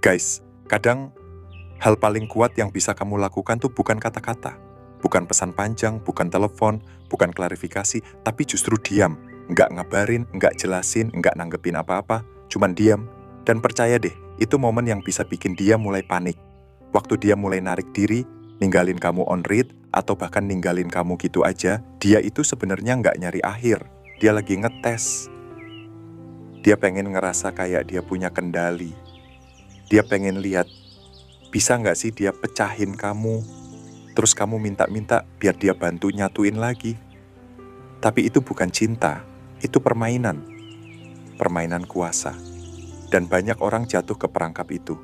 Guys, kadang hal paling kuat yang bisa kamu lakukan tuh bukan kata-kata, bukan pesan panjang, bukan telepon, bukan klarifikasi, tapi justru diam. Nggak ngabarin, nggak jelasin, nggak nanggepin apa-apa, cuman diam. Dan percaya deh, itu momen yang bisa bikin dia mulai panik. Waktu dia mulai narik diri, ninggalin kamu on read, atau bahkan ninggalin kamu gitu aja, dia itu sebenarnya nggak nyari akhir. Dia lagi ngetes. Dia pengen ngerasa kayak dia punya kendali. Dia pengen lihat, bisa nggak sih dia pecahin kamu, terus kamu minta-minta biar dia bantu nyatuin lagi. Tapi itu bukan cinta, itu permainan. Permainan kuasa. Dan banyak orang jatuh ke perangkap itu.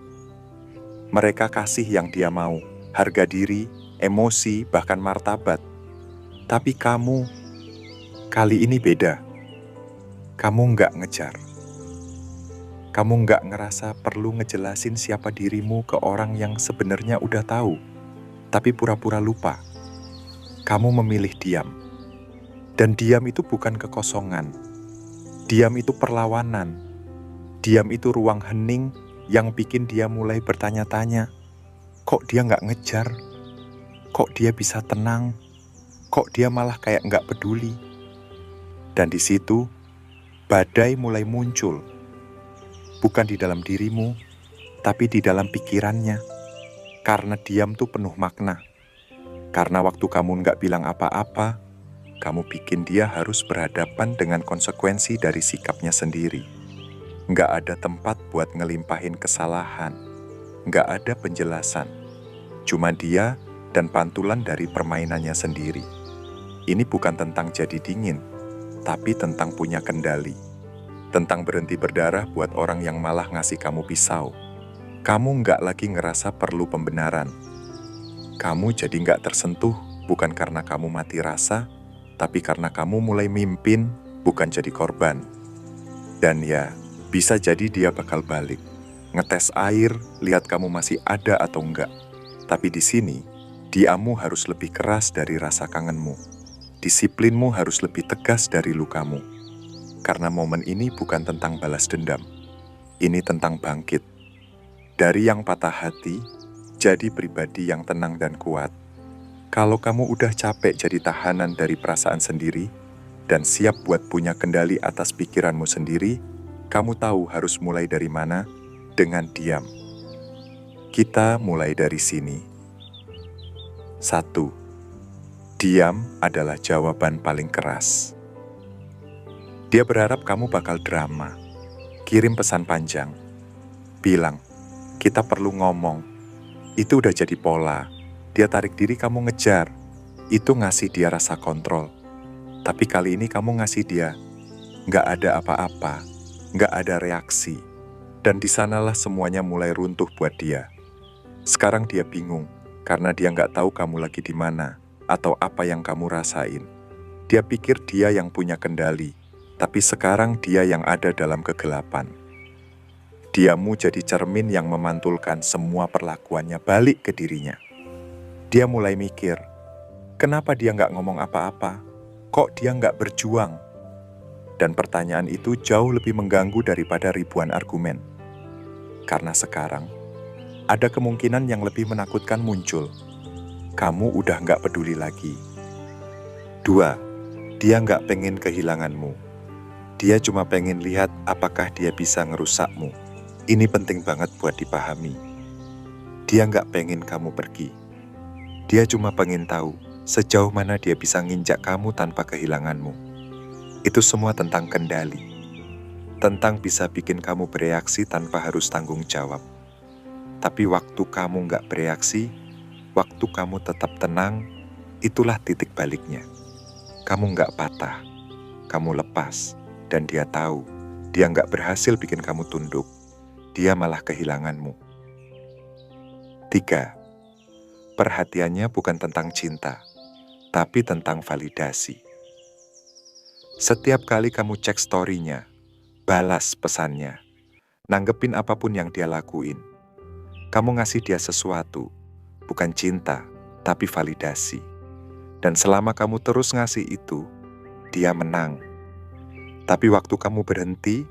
Mereka kasih yang dia mau, harga diri, emosi, bahkan martabat. Tapi kamu, kali ini beda. Kamu nggak ngejar. Kamu nggak ngerasa perlu ngejelasin siapa dirimu ke orang yang sebenarnya udah tahu, tapi pura-pura lupa. Kamu memilih diam. Dan diam itu bukan kekosongan. Diam itu perlawanan. Diam itu ruang hening yang bikin dia mulai bertanya-tanya, kok dia nggak ngejar? Kok dia bisa tenang? Kok dia malah kayak nggak peduli? Dan di situ, badai mulai muncul. Bukan di dalam dirimu, tapi di dalam pikirannya. Karena diam tuh penuh makna. Karena waktu kamu nggak bilang apa-apa, kamu bikin dia harus berhadapan dengan konsekuensi dari sikapnya sendiri. Nggak ada tempat buat ngelimpahin kesalahan. Nggak ada penjelasan. Cuma dia dan pantulan dari permainannya sendiri. Ini bukan tentang jadi dingin, tapi tentang punya kendali. Tentang berhenti berdarah buat orang yang malah ngasih kamu pisau. Kamu nggak lagi ngerasa perlu pembenaran. Kamu jadi nggak tersentuh, bukan karena kamu mati rasa, tapi karena kamu mulai mimpin, bukan jadi korban. Dan ya, bisa jadi dia bakal balik. Ngetes air, lihat kamu masih ada atau enggak. Tapi di sini, diammu harus lebih keras dari rasa kangenmu. Disiplinmu harus lebih tegas dari lukamu. Karena momen ini bukan tentang balas dendam. Ini tentang bangkit. Dari yang patah hati, jadi pribadi yang tenang dan kuat. Kalau kamu udah capek jadi tahanan dari perasaan sendiri, dan siap buat punya kendali atas pikiranmu sendiri, kamu tahu harus mulai dari mana? Dengan diam. Kita mulai dari sini. 1. Diam adalah jawaban paling keras. Dia berharap kamu bakal drama, kirim pesan panjang, bilang, kita perlu ngomong. Itu udah jadi pola. Dia tarik diri, kamu ngejar. Itu ngasih dia rasa kontrol. Tapi kali ini kamu ngasih dia, nggak ada apa-apa, nggak ada reaksi. Dan di sanalah semuanya mulai runtuh buat dia. Sekarang dia bingung, karena dia nggak tahu kamu lagi di mana, atau apa yang kamu rasain. Dia pikir dia yang punya kendali. Tapi sekarang dia yang ada dalam kegelapan. Diammu jadi cermin yang memantulkan semua perlakuannya balik ke dirinya. Dia mulai mikir, kenapa dia nggak ngomong apa-apa? Kok dia nggak berjuang? Dan pertanyaan itu jauh lebih mengganggu daripada ribuan argumen. Karena sekarang, ada kemungkinan yang lebih menakutkan muncul. Kamu udah nggak peduli lagi. 2. Dia nggak pengen kehilanganmu. Dia cuma pengen lihat apakah dia bisa ngerusakmu. Ini penting banget buat dipahami. Dia nggak pengen kamu pergi. Dia cuma pengen tahu sejauh mana dia bisa nginjak kamu tanpa kehilanganmu. Itu semua tentang kendali. Tentang bisa bikin kamu bereaksi tanpa harus tanggung jawab. Tapi waktu kamu nggak bereaksi, waktu kamu tetap tenang, itulah titik baliknya. Kamu nggak patah, kamu lepas. Dan dia tahu, dia nggak berhasil bikin kamu tunduk. Dia malah kehilanganmu. 3. Perhatiannya bukan tentang cinta, tapi tentang validasi. Setiap kali kamu cek story-nya, balas pesannya, nanggepin apapun yang dia lakuin, kamu ngasih dia sesuatu, bukan cinta, tapi validasi. Dan selama kamu terus ngasih itu, dia menang. Tapi waktu kamu berhenti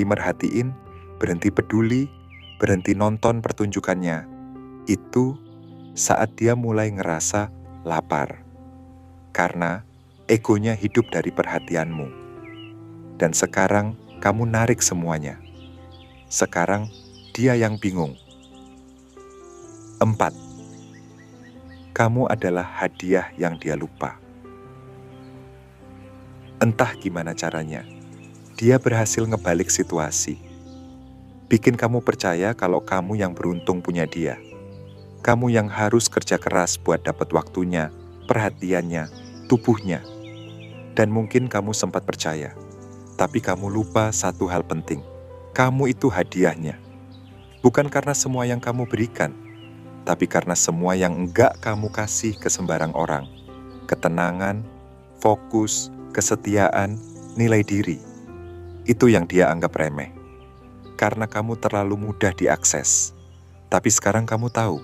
merhatiin, berhenti peduli, berhenti nonton pertunjukannya, itu saat dia mulai ngerasa lapar. Karena egonya hidup dari perhatianmu. Dan sekarang kamu narik semuanya. Sekarang dia yang bingung. 4. Kamu adalah hadiah yang dia lupa. Entah gimana caranya, dia berhasil ngebalik situasi. Bikin kamu percaya kalau kamu yang beruntung punya dia. Kamu yang harus kerja keras buat dapat waktunya, perhatiannya, tubuhnya. Dan mungkin kamu sempat percaya, tapi kamu lupa satu hal penting. Kamu itu hadiahnya. Bukan karena semua yang kamu berikan, tapi karena semua yang enggak kamu kasih ke sembarang orang. Ketenangan, fokus, kesetiaan, nilai diri. Itu yang dia anggap remeh. Karena kamu terlalu mudah diakses. Tapi sekarang kamu tahu,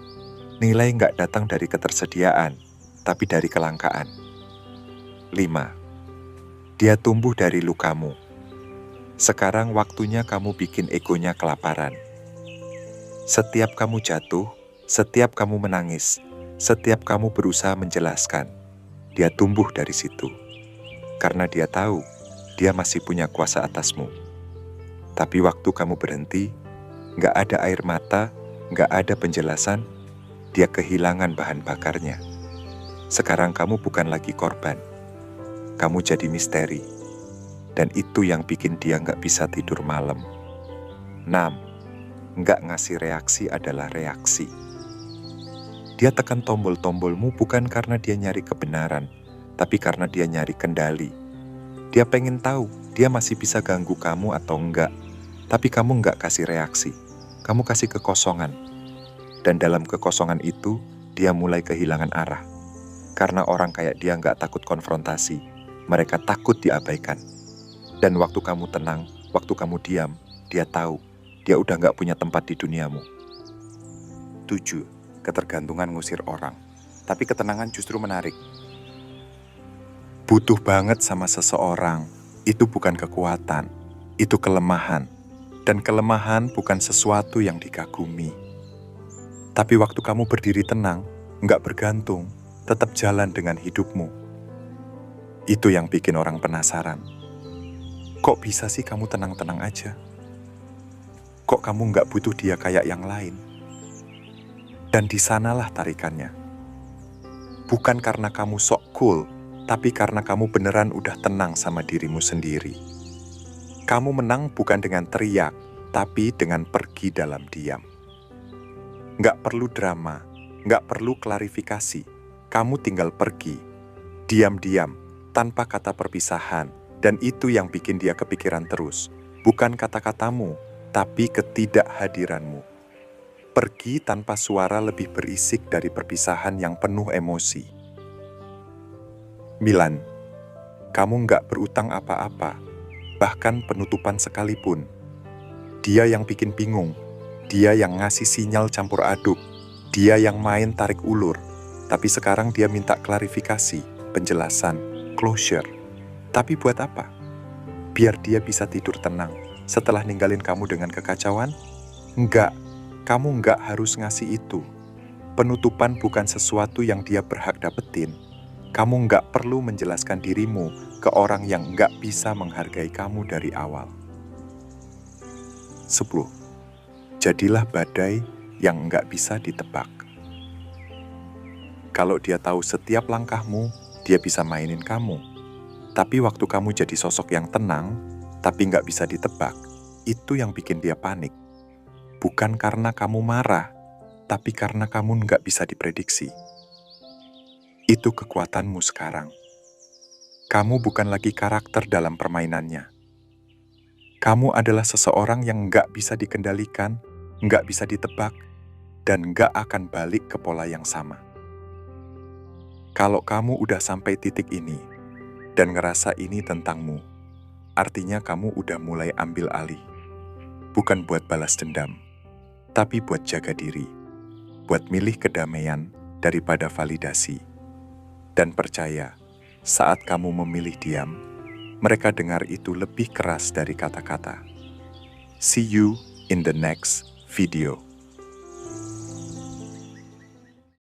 nilai enggak datang dari ketersediaan, tapi dari kelangkaan. 5. Dia tumbuh dari lukamu. Sekarang waktunya kamu bikin egonya kelaparan. Setiap kamu jatuh, setiap kamu menangis, setiap kamu berusaha menjelaskan, dia tumbuh dari situ. Karena dia tahu, dia masih punya kuasa atasmu. Tapi waktu kamu berhenti, nggak ada air mata, nggak ada penjelasan, dia kehilangan bahan bakarnya. Sekarang kamu bukan lagi korban, kamu jadi misteri. Dan itu yang bikin dia nggak bisa tidur malam. 6. Nggak ngasih reaksi adalah reaksi. Dia tekan tombol-tombolmu bukan karena dia nyari kebenaran, tapi karena dia nyari kendali. Dia pengen tahu dia masih bisa ganggu kamu atau enggak, tapi kamu enggak kasih reaksi. Kamu kasih kekosongan. Dan dalam kekosongan itu, dia mulai kehilangan arah. Karena orang kayak dia enggak takut konfrontasi, mereka takut diabaikan. Dan waktu kamu tenang, waktu kamu diam, dia tahu dia udah enggak punya tempat di duniamu. 7. Ketergantungan ngusir orang, tapi ketenangan justru menarik. Butuh banget sama seseorang, itu bukan kekuatan, itu kelemahan. Dan kelemahan bukan sesuatu yang dikagumi. Tapi waktu kamu berdiri tenang, nggak bergantung, tetap jalan dengan hidupmu. Itu yang bikin orang penasaran. Kok bisa sih kamu tenang-tenang aja? Kok kamu nggak butuh dia kayak yang lain? Dan di sanalah tarikannya. Bukan karena kamu sok cool, tapi karena kamu beneran udah tenang sama dirimu sendiri. Kamu menang bukan dengan teriak, tapi dengan pergi dalam diam. Nggak perlu drama, nggak perlu klarifikasi. Kamu tinggal pergi, diam-diam, tanpa kata perpisahan. Dan itu yang bikin dia kepikiran terus. Bukan kata-katamu, tapi ketidakhadiranmu. Pergi tanpa suara lebih berisik dari perpisahan yang penuh emosi. 9. Kamu nggak berutang apa-apa, bahkan penutupan sekalipun. Dia yang bikin bingung, dia yang ngasih sinyal campur aduk, dia yang main tarik ulur. Tapi sekarang dia minta klarifikasi, penjelasan, closure. Tapi buat apa? Biar dia bisa tidur tenang setelah ninggalin kamu dengan kekacauan? Enggak, kamu enggak harus ngasih itu. Penutupan bukan sesuatu yang dia berhak dapetin. Kamu enggak perlu menjelaskan dirimu ke orang yang enggak bisa menghargai kamu dari awal. 10. Jadilah badai yang enggak bisa ditebak. Kalau dia tahu setiap langkahmu, dia bisa mainin kamu. Tapi waktu kamu jadi sosok yang tenang, tapi nggak bisa ditebak, itu yang bikin dia panik. Bukan karena kamu marah, tapi karena kamu nggak bisa diprediksi. Itu kekuatanmu sekarang. Kamu bukan lagi karakter dalam permainannya. Kamu adalah seseorang yang nggak bisa dikendalikan, nggak bisa ditebak, dan nggak akan balik ke pola yang sama. Kalau kamu udah sampai titik ini, dan ngerasa ini tentangmu, artinya kamu udah mulai ambil alih. Bukan buat balas dendam, tapi buat jaga diri, buat milih kedamaian daripada validasi. Dan percaya, saat kamu memilih diam, mereka dengar itu lebih keras dari kata-kata. See you in the next video.